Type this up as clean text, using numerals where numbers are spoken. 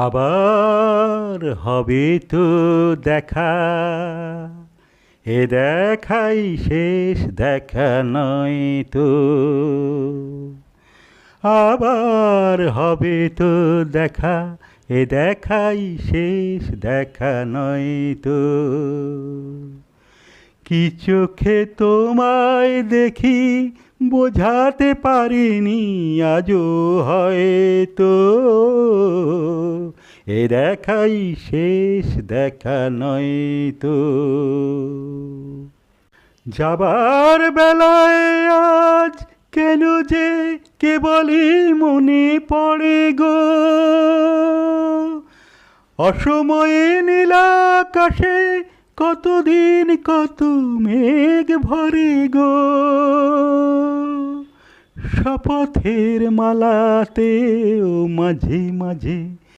আবার হবে তো দেখা, এ দেখাই শেষ দেখা নয় তো। আবার হবে তো দেখা, এ দেখাই শেষ দেখা নয় তো। কি চোখে তোমায় দেখি বোঝাতে পারিনি আজও হয়তো, এ দেখাই শেষ দেখা নয় তো। যাবার বেলায় আজ কেন যে কেবলই মনে পড়ে গো, অসময়ে নীলাকাশে কতদিন কত মেঘ ভরে গো। শপথের মালাতেও মাঝে মাঝে